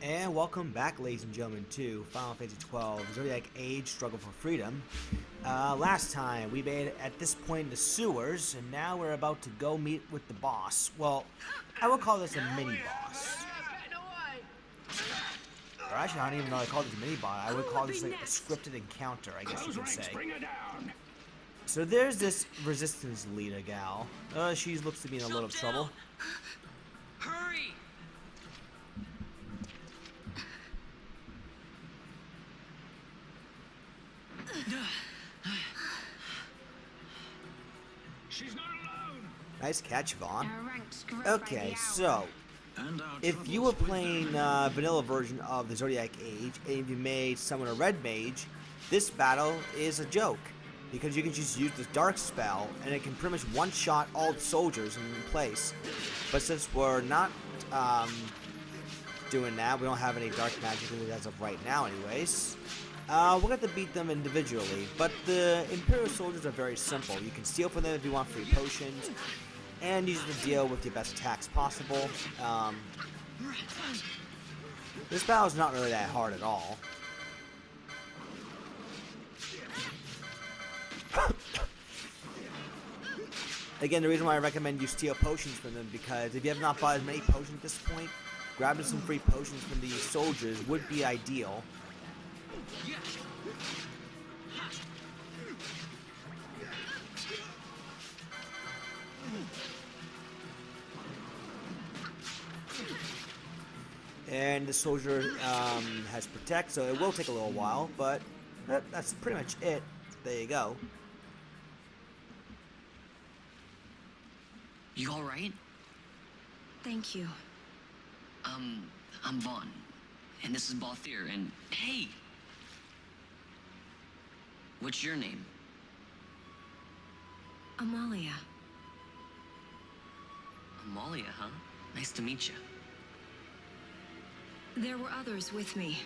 And welcome back, ladies and gentlemen, to Final Fantasy 12 Zodiac Age Struggle for Freedom. Last time, we made it at this point in the sewers, and now we're about to go meet with the boss. Well, I would call this a mini-boss. Or actually, I don't even know I call this a mini-boss. I would call this like a scripted encounter, I guess you could say. So there's this resistance leader gal. She looks to be in a little trouble. Hurry! She's not alone. Nice catch, Vaughn. Okay, so if you were playing vanilla version of the Zodiac Age and you made someone a red mage, this battle is a joke because you can just use this dark spell and it can pretty much one-shot all the soldiers in place. But since we're not doing that, we don't have any dark magic as of right now anyways, we're going to beat them individually. But the Imperial soldiers are very simple. You can steal from them if you want free potions and use the deal with your best attacks possible. This battle is not really that hard at all. Again, the reason why I recommend you steal potions from them, because if you have not bought as many potions at this point, grabbing some free potions from these soldiers would be ideal. And the soldier has protect, so it will take a little while, but that's pretty much it. There you go. You alright? Thank you. I'm Vaughn. And this is Balthier, and hey! What's your name? Amalia. Amalia, huh? Nice to meet you. There were others with me.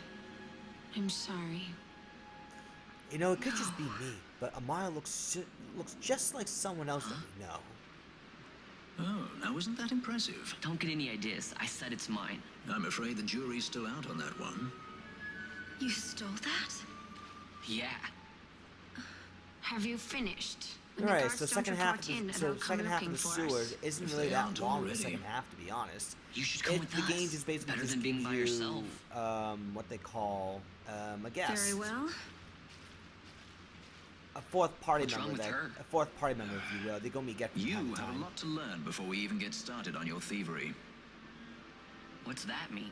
I'm sorry. You know, it could just be me, but Amalia looks just like someone else that we know. Oh, now isn't that impressive? Don't get any ideas. I said it's mine. I'm afraid the jury's still out on that one. You stole that? Yeah. Have you finished? Alright, so second half of the sewers isn't really that long. The second half, to be honest. You should come with us. The game just basically Better just than being gives by you, yourself. what they call a guest. Very well. A fourth party What's wrong member. with her? A fourth party member, if you will. They go me get from You time to have a time. lot to learn before we even get started on your thievery. What's that mean?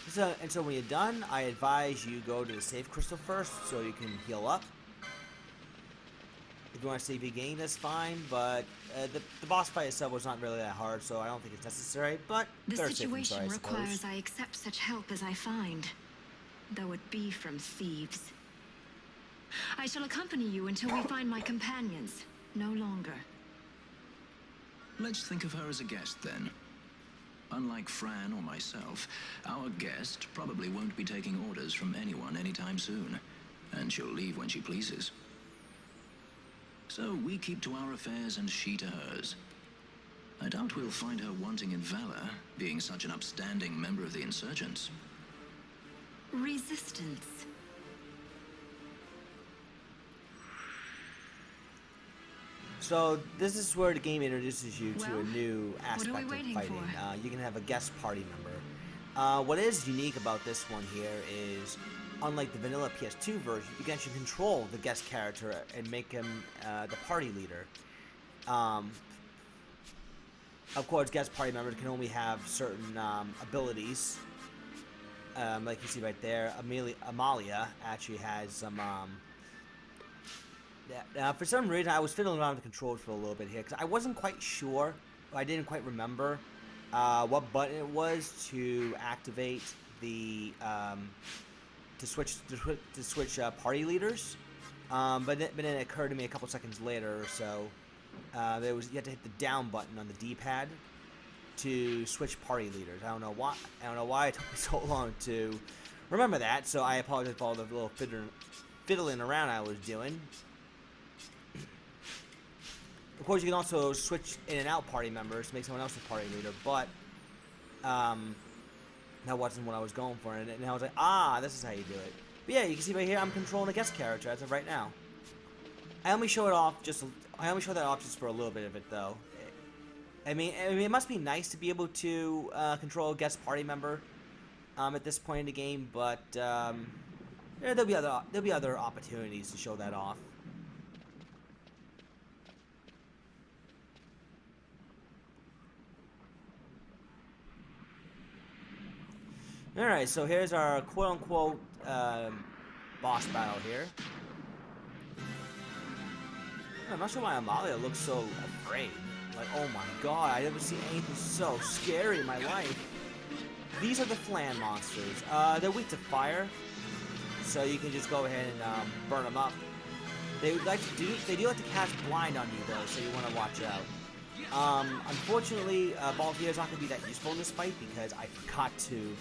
So when you're done, I advise you go to the save crystal first, so you can heal up. If you want to save your game, that's fine, but the boss fight itself was not really that hard, so I don't think it's necessary, but The they're safe and situation sorry, I requires suppose. I accept such help as I find, though it be from thieves. I shall accompany you until we find my companions. No longer. Let's think of her as a guest, then. Unlike Fran or myself, our guest probably won't be taking orders from anyone anytime soon, and she'll leave when she pleases. So we keep to our affairs and she to hers. I doubt we'll find her wanting in valor, being such an upstanding member of the insurgents. Resistance. So this is where the game introduces you to Well, a new what are aspect we of waiting fighting. for? You can have a guest party member. What is unique about this one here is, unlike the vanilla PS2 version, you can actually control the guest character and make him the party leader. Of course, guest party members can only have certain abilities. Like you see right there, Amalia actually has some... for some reason, I was fiddling around with the controls for a little bit here, because I wasn't quite sure, I didn't quite remember what button it was to activate the, to switch party leaders, but then it occurred to me a couple seconds later or so, you had to hit the down button on the D-pad to switch party leaders. I don't know why it took me so long to remember that, so I apologize for all the little fiddling around I was doing. Of course, you can also switch in and out party members to make someone else a party leader, but that wasn't what I was going for, and I was like, ah, this is how you do it. But yeah, you can see right here, I'm controlling a guest character as of right now. I only show that off just for a little bit of it, though. I mean, it must be nice to be able to control a guest party member at this point in the game, but yeah, there'll be other opportunities to show that off. Alright, so here's our quote-unquote boss battle here. I'm not sure why Amalia looks so afraid. Like, oh my god, I've never seen anything so scary in my life. These are the Flan monsters. They're weak to fire, so you can just go ahead and burn them up. They do like to cast blind on you though, so you want to watch out. Unfortunately, Balthier is not going to be that useful in this fight because I forgot to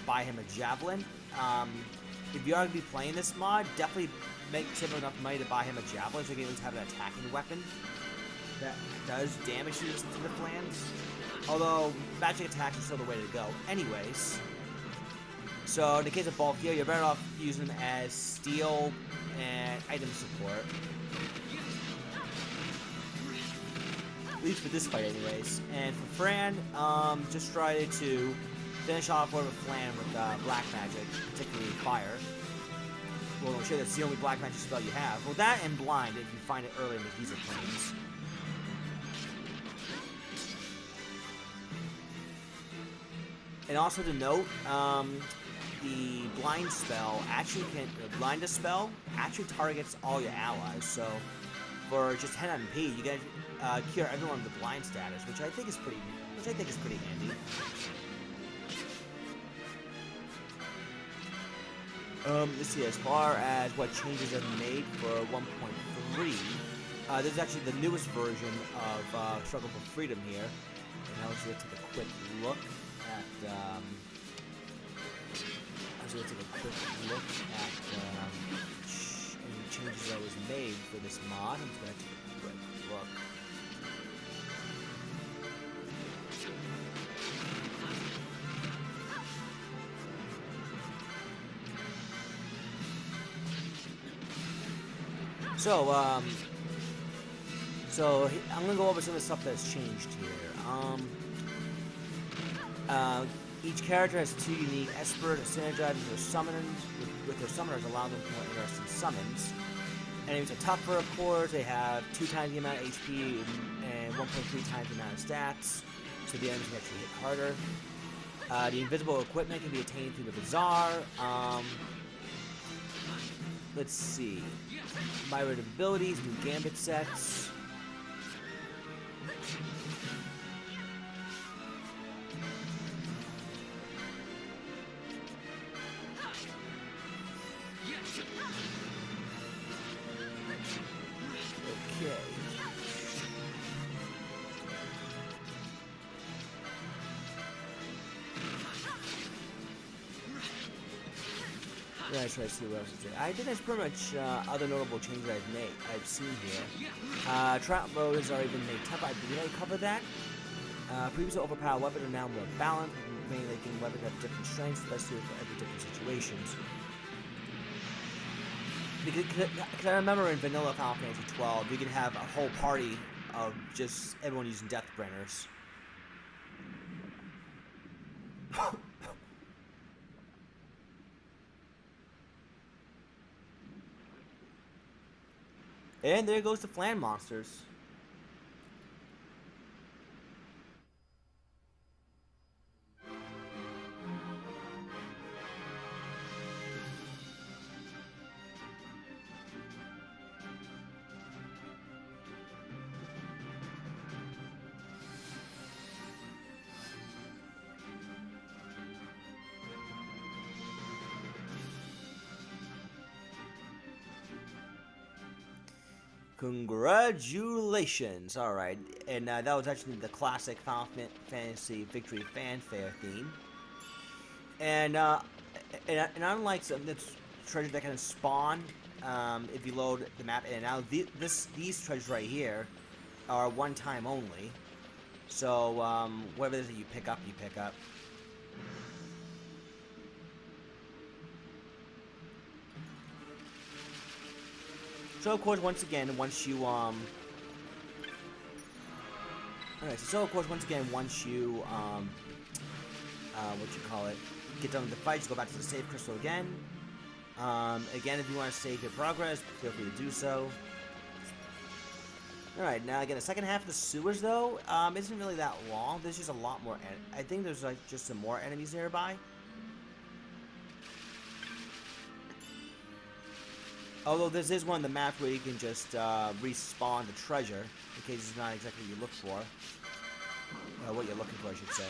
buy him a javelin. If you are going to be playing this mod, definitely save enough money to buy him a javelin so you can at least have an attacking weapon that does damage to the Flans. Although magic attacks are still the way to go. Anyways, so in the case of Balthier, you're better off using him as steel and item support. At least for this fight, anyways. And for Fran, just try to finish off with Flan with black magic, particularly fire. Well, I'm sure that's the only black magic spell you have. Well, that and blind if you find it early in the Giza Plains. And also to note, the blind spell actually blind spell actually targets all your allies. So for just 10 MP, you get cure everyone with blind status, which I think is pretty handy. Let's see, as far as what changes I've made for 1.3, this is actually the newest version of Struggle for Freedom here. And I was going to take a quick look at, any changes that was made for this mod. I'm just going to take a quick look. So I'm gonna go over some of the stuff that's changed here. Each character has 2 unique Esper to synergize with their summoners, allowing them to more interesting summons. Enemies are tougher, of course. They have 2 times the amount of HP and 1.3 times the amount of stats, so the enemies can actually hit harder. The invisible equipment can be attained through the bazaar. Let's see. Myriad abilities, new gambit sets. Okay. Yeah, I try to see what else to say. I think that's pretty much other notable changes I've seen here. Trap mode has already been made tough. I believe I covered that. Previously overpowered weapons are now more balanced, mainly making weapons have different strengths, less suited for every different situations. Because I remember in vanilla Final Fantasy 12, you could have a whole party of just everyone using Deathbringers. And there goes the Flan monsters. Congratulations! Alright, and that was actually the classic Final Fantasy Victory fanfare theme. And unlike some treasures that kind of spawn if you load the map in and out, these treasures right here are one time only. So, whatever it is that you pick up, you pick up. So, of course, once again, once you, Alright, so of course, once again, once you, get done with the fight, you go back to the save crystal again. Again, if you want to save your progress, feel free to do so. Alright, now again, the second half of the sewers, though, isn't really that long. There's just a lot more, I think there's, like, just some more enemies nearby. Although this is one of the maps where you can just, respawn the treasure, in case it's not exactly what you look for. What you're looking for, I should say.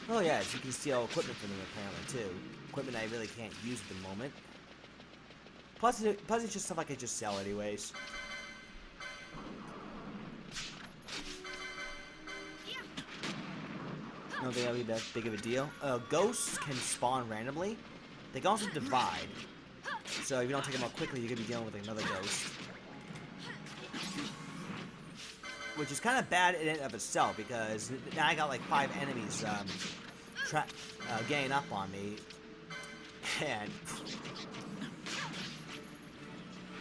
Oh yeah, so you can steal equipment from them apparently too. Equipment I really can't use at the moment. Plus it's just stuff I could just sell anyways. I don't think that'll be that big of a deal. Ghosts can spawn randomly. They can also divide. So if you don't take them out quickly, you're going to be dealing with another ghost. Which is kind of bad in and of itself, because now I got like 5 enemies ganging up on me. And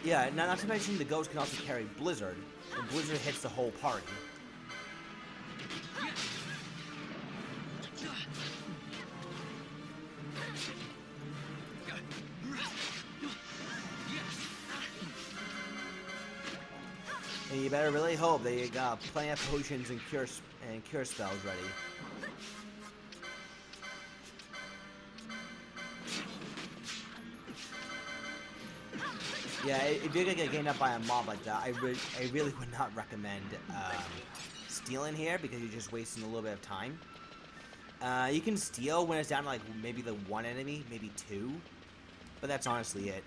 yeah, not to mention the ghost can also carry Blizzard. And Blizzard hits the whole party. And you better really hope that you got plenty of potions and cure spells ready. Yeah, if you're gonna get gained up by a mob like that, I really would not recommend stealing here, because you're just wasting a little bit of time. You can steal when it's down to like maybe the 1 enemy, maybe 2, but that's honestly it.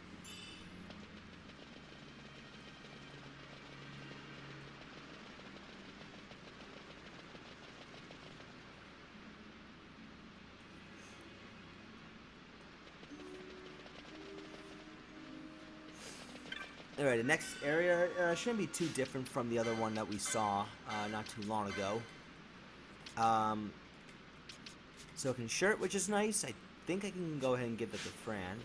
Alright, the next area shouldn't be too different from the other one that we saw not too long ago. Silken shirt, which is nice. I think I can go ahead and give that to Fran.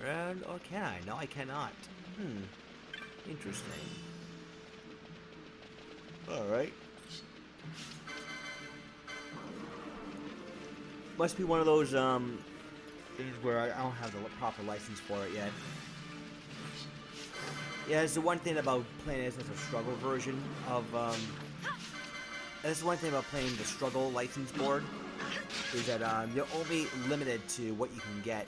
Or can I? No, I cannot. Interesting. Alright. Must be one of those things where I don't have the proper license for it yet. Yeah, it's the one thing about playing this as a struggle version of, that's the one thing about playing the struggle license board, is that, you're only limited to what you can get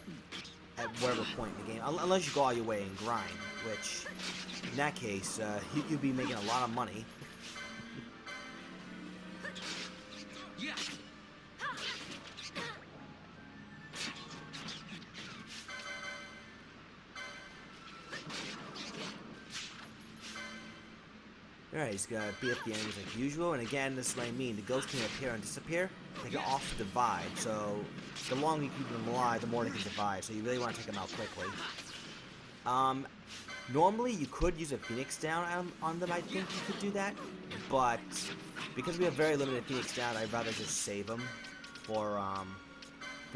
at whatever point in the game, unless you go all your way and grind, which, in that case, you'd be making a lot of money. Alright, he's gonna beat up the enemies like usual, and again, this is what I mean. The ghosts can appear and disappear. They can also divide, so the longer you keep them alive, the more they can divide, so you really want to take them out quickly. Normally you could use a Phoenix down on them, I think you could do that, but because we have very limited Phoenix down, I'd rather just save them for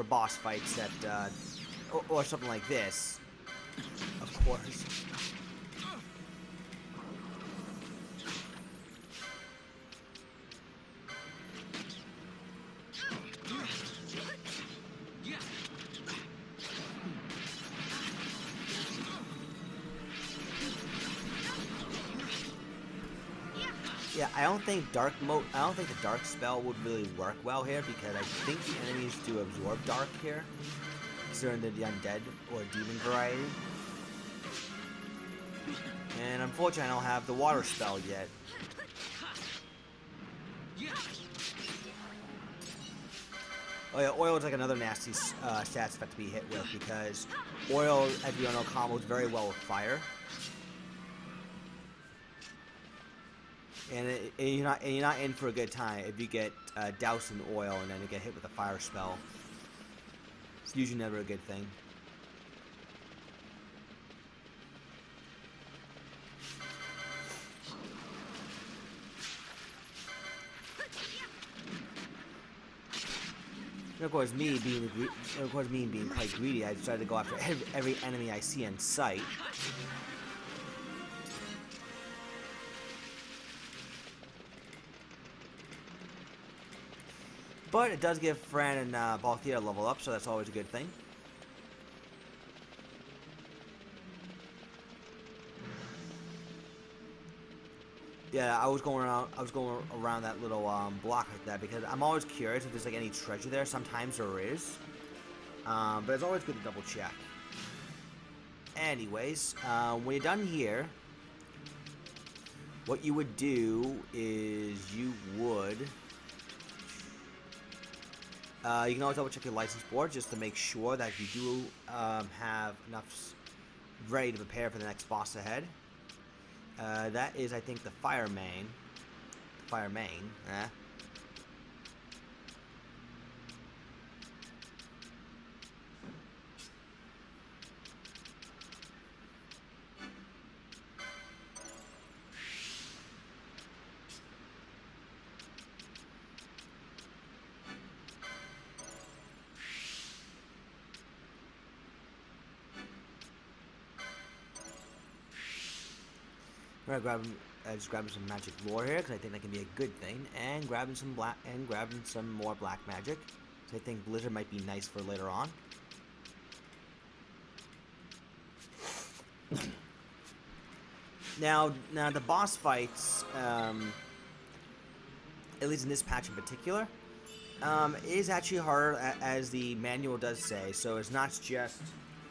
boss fights that, or something like this, of course. Yeah, I don't think the dark spell would really work well here, because I think the enemies do absorb dark here, considering they're the undead or demon variety. And unfortunately, I don't have the water spell yet. Oh yeah, oil is like another nasty stats effect to be hit with, because oil, as you know, combos very well with fire. And you're not in for a good time if you get doused in oil and then you get hit with a fire spell. It's usually never a good thing. course, me being quite greedy, I decided to go after every enemy I see in sight. But it does give Fran and Balthier a level up, so that's always a good thing. Yeah, I was going around that little block like that because I'm always curious if there's like any treasure there. Sometimes there is, but it's always good to double check. Anyways, when you're done here, what you would do is you would you can always double check your license board just to make sure that you do have enough ready to prepare for the next boss ahead. That is, I think, the Firemane. Firemane, eh? I'm gonna just grabbing some magic lore here because I think that can be a good thing, and grabbing some more black magic. So I think Blizzard might be nice for later on. Now the boss fights, at least in this patch in particular, is actually harder as the manual does say. So it's not just,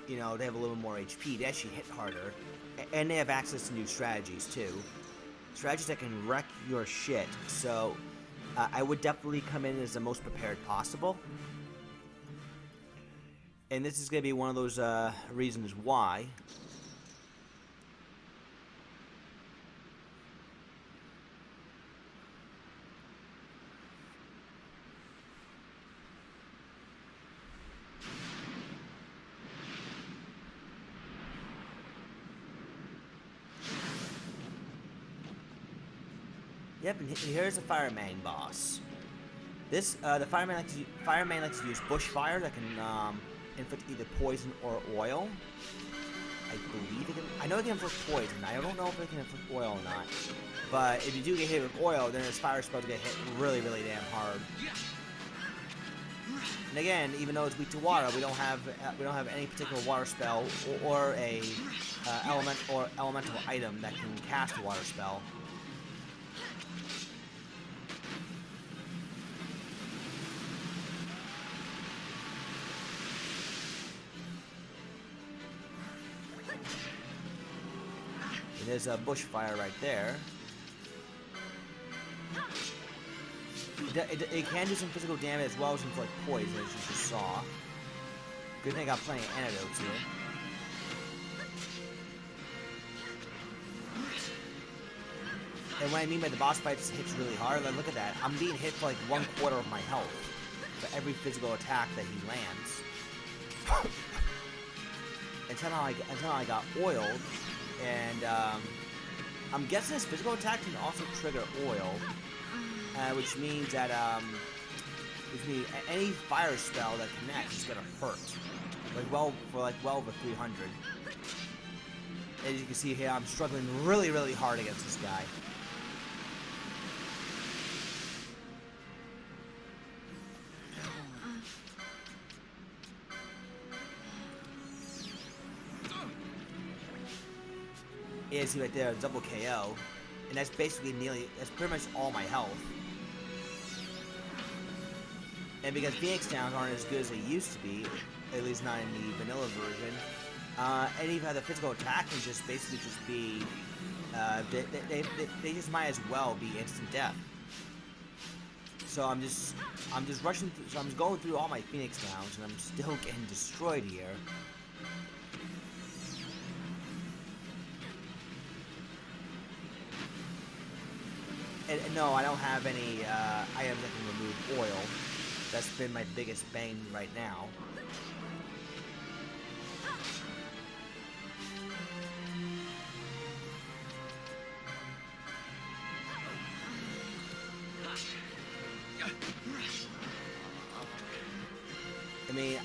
you know, they have a little more HP. They actually hit harder. And they have access to new strategies, too. Strategies that can wreck your shit. So, I would definitely come in as the most prepared possible. And this is going to be one of those reasons why. Yep, and here's the Firemane boss. This, the Firemane likes to use bushfire that can inflict either poison or oil. I believe it can. I know it can inflict poison. I don't know if it can inflict oil or not. But if you do get hit with oil, then this fire spell to get hit really, really damn hard. And again, even though it's weak to water, we don't have any particular water spell or a elemental item that can cast a water spell. And there's a bushfire right there. It can do some physical damage as well as inflict poison, as you just saw. Good thing I got plenty of antidotes here. And what I mean by the boss fight hits really hard, like, look at that. I'm being hit for like 1/4 of my health for every physical attack that he lands. Until I got oiled. And I'm guessing his physical attack can also trigger oil, which means that any fire spell that connects is gonna hurt, well over 300. As you can see here, I'm struggling really, really hard against this guy. Yeah, see right there, double KO, and that's basically that's pretty much all my health. And because Phoenix Downs aren't as good as they used to be, at least not in the vanilla version, and even the physical attack can just basically just be, they just might as well be instant death. So I'm just rushing through, so I'm just going through all my Phoenix Downs, and I'm still getting destroyed here. And no, I don't have any items that can remove oil. That's been my biggest bane right now.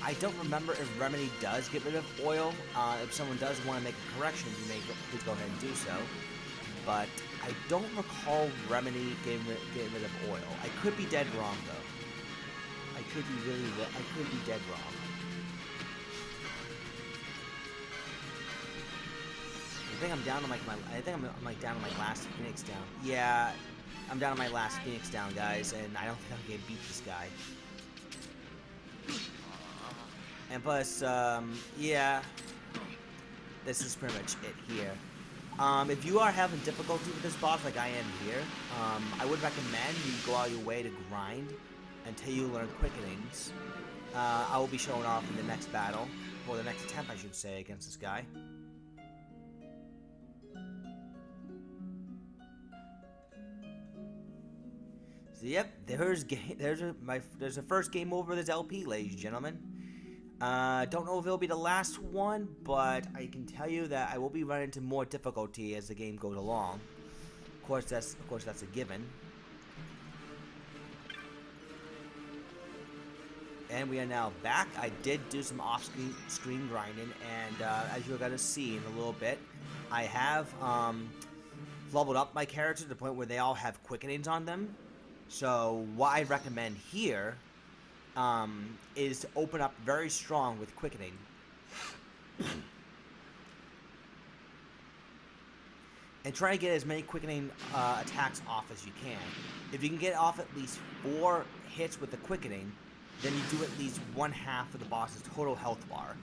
I don't remember if Remedy does get rid of oil. If someone does want to make a correction, you may please go ahead and do so. But I don't recall Remedy getting rid of oil. I could be dead wrong though. I could be dead wrong. I think I'm down to I'm like down to my last Phoenix down. Yeah, I'm down to my last Phoenix down, guys, and I don't think I'm gonna beat this guy. And plus, yeah, this is pretty much it here. If you are having difficulty with this boss like I am here, I would recommend you go out of your way to grind until you learn quickenings. I will be showing off in the next battle, or the next attempt I should say, against this guy. So yep, there's the first game over this LP, ladies and gentlemen. Don't know if it'll be the last one, but I can tell you that I will be running into more difficulty as the game goes along. Of course, that's a given. And we are now back. I did do some off-screen grinding, and as you're gonna see in a little bit, I have leveled up my character to the point where they all have quickenings on them. So what I recommend here is to open up very strong with quickening. And try to get as many quickening attacks off as you can. If you can get off at least 4 hits with the quickening, then you do at least 1/2 of the boss's total health bar,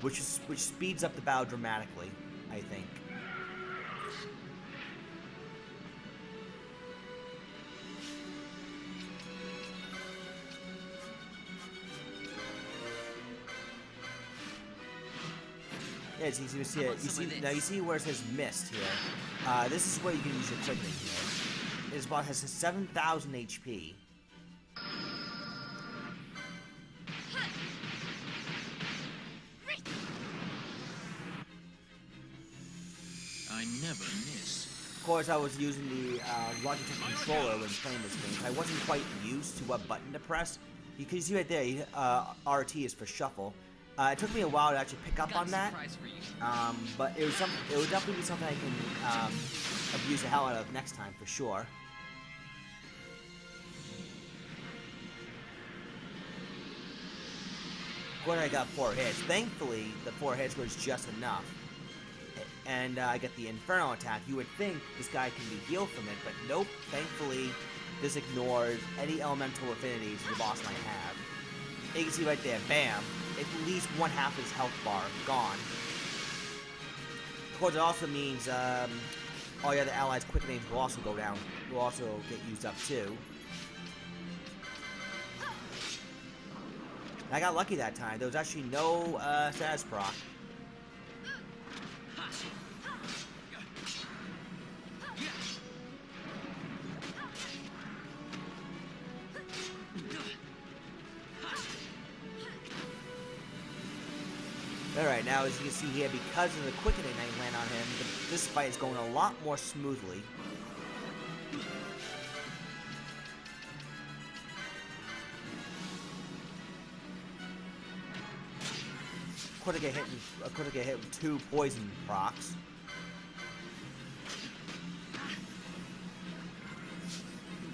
which speeds up the battle dramatically, I think. Yeah, so you see it. You see where it says mist here. This is where you can use your quickening here. This boss has 7,000 HP. I never miss. Of course, I was using the Logitech controller when playing this game. I wasn't quite used to what button to press. You can see right there, RT is for shuffle. It took me a while to actually pick up on that, but it would definitely be something I can abuse the hell out of next time for sure. Of course, I got 4 hits. Thankfully, the 4 hits was just enough. And I get the Inferno attack. You would think this guy can be healed from it, but nope. Thankfully, this ignores any elemental affinities the boss might have. You can see right there, bam. At least 1/2 his health bar gone. Of course, it also means all the other allies' quickenings will also go down. Will also get used up too. And I got lucky that time. There was actually no status proc. Alright, now as you can see here, because of the quickening I land on him, this fight is going a lot more smoothly. Could have get hit with 2 poison procs.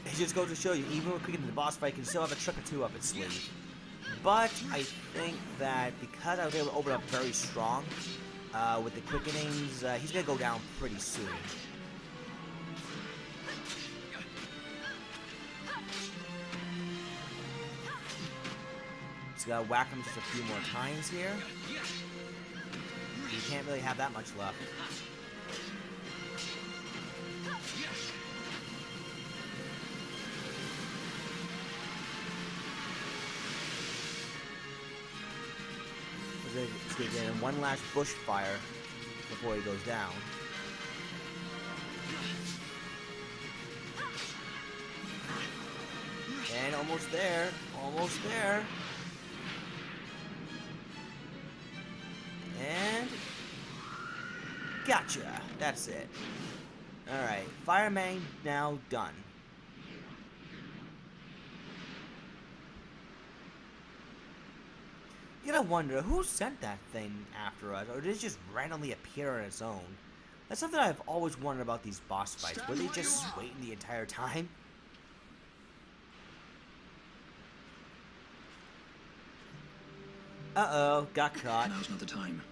It just goes to show you, even with quickening, the boss fight can still have a trick or 2 up its sleeve. But I think that because I was able to open up very strong with the quickenings, he's going to go down pretty soon. Just got to whack him just a few more times here. You can't really have that much left. Let's get in one last bush fire before he goes down. And almost there. Almost there. And gotcha. That's it. Alright. Firemane now done. You gotta wonder, who sent that thing after us, or did it just randomly appear on its own? That's something I've always wondered about these boss fights. Were they just waiting the entire time? Uh-oh, got caught. Now's not the time.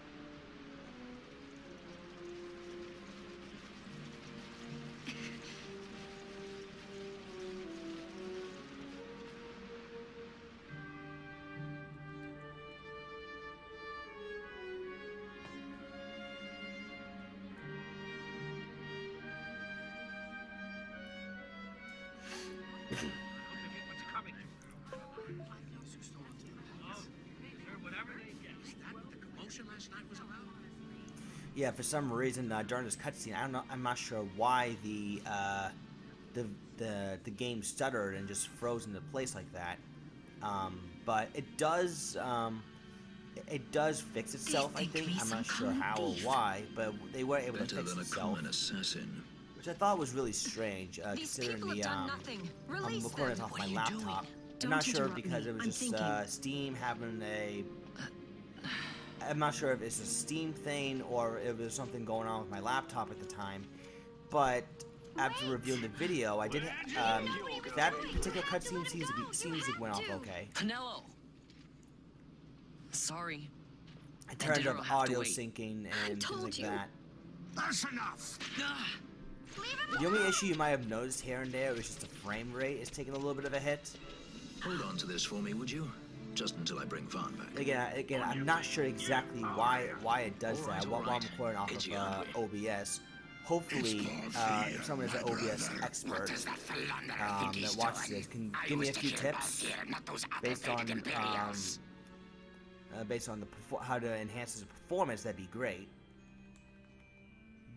Yeah, for some reason during this cutscene, I don't know. I'm not sure why the game stuttered and just froze into place like that. But it does fix itself. I think. I'm not sure how or why, but they were able to fix itself, assassin. which I thought was really strange, considering the I'm recording this off my laptop. I'm not sure because it was just Steam having a. I'm not sure if it's a Steam thing or if there's something going on with my laptop at the time, but after reviewing the video, I did that particular cutscene seems to went off okay. Penelo. Sorry. In terms of audio syncing and things like that. That's enough. The only issue you might have noticed here and there is just the frame rate is taking a little bit of a hit. Hold on to this for me, would you? Just until I bring Vaughn back. Again, I'm not sure exactly why it does that. While I'm recording off of OBS, hopefully, if someone is an OBS expert that watches this can give me a few tips based on how to enhance his performance, that'd be great.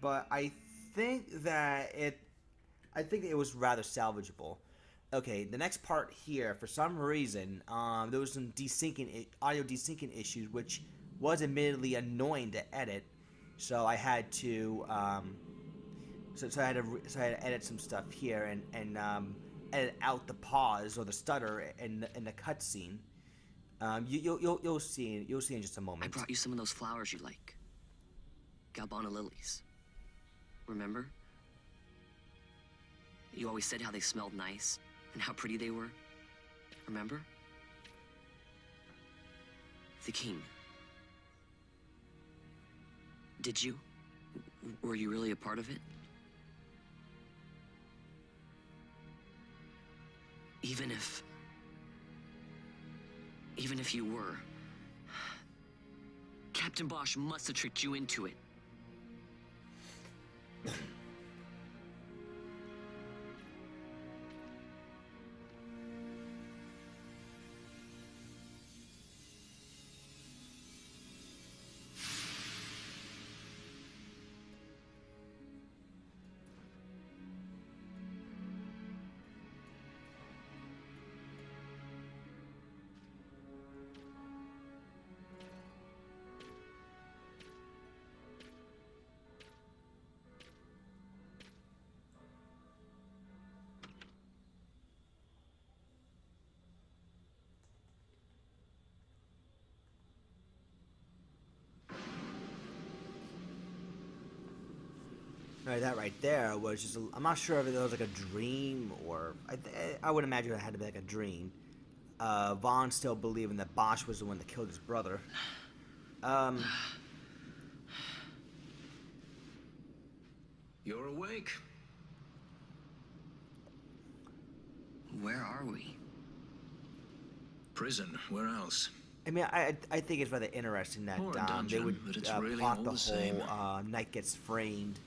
But I think that it was rather salvageable. Okay, the next part here, for some reason, there was some audio desyncing issues, which was admittedly annoying to edit. So I had to, so I had to edit some stuff here and edit out the pause or the stutter in the cutscene. You'll see in just a moment. I brought you some of those flowers you like. Galbana lilies. Remember? You always said how they smelled nice. And how pretty they were. Remember? The king. Did you? Were you really a part of it? Even if you were, Captain Bosch must have tricked you into it. Right, that right there was just, I'm not sure if it was like a dream or, I would imagine it had to be like a dream. Vaughn still believing that Bosch was the one that killed his brother. You're awake. Where are we? Prison. Where else? I mean, I think it's rather interesting that Or a they dungeon, would but it's really plot all the the same. whole Knight gets framed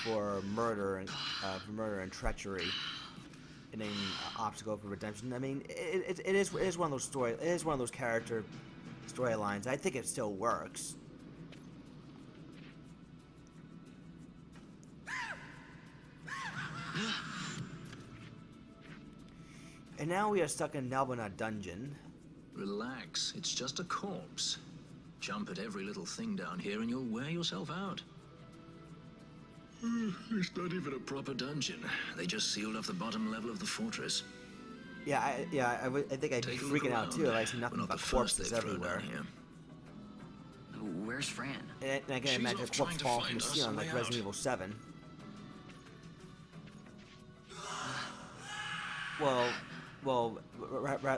for murder and treachery, and then obstacle for redemption. I mean, it is one of those character storylines. I think it still works. And now we are stuck in Nalbana dungeon. Relax. It's just a corpse. Jump at every little thing down here and you'll wear yourself out. It's not even a proper dungeon. They just sealed off the bottom level of the fortress. Yeah, I think I'd be freaking out too if I see nothing but corpses everywhere. Where's Fran? And I can She's imagine a off trying corpse to falling find from the us ceiling a like way Resident out. Evil 7.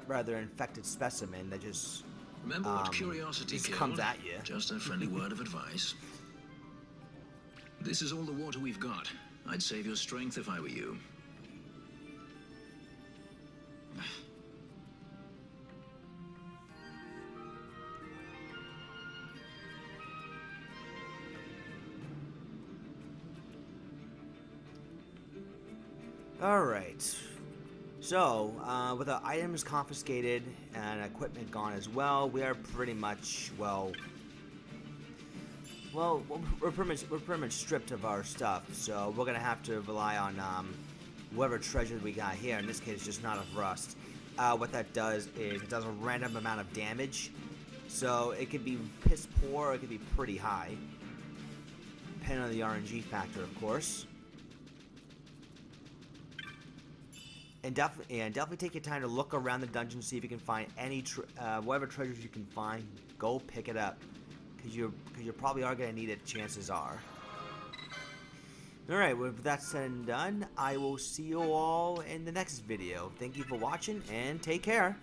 Rather infected specimen that just Remember what curiosity just killed? comes at you. Just a friendly word of advice. This is all the water we've got. I'd save your strength if I were you. Alright. So, with the items confiscated and equipment gone as well, we are pretty much, well, we're pretty much stripped of our stuff, so we're gonna have to rely on whatever treasure we got here. In this case, it's just not of rust. What that does is it does a random amount of damage, so it could be piss poor or it could be pretty high, depending on the RNG factor, of course. And definitely take your time to look around the dungeon, see if you can find any whatever treasures you can find. Go pick it up, because you probably are gonna need it. Chances are. All right, with that said and done, I will see you all in the next video. Thank you for watching, and take care.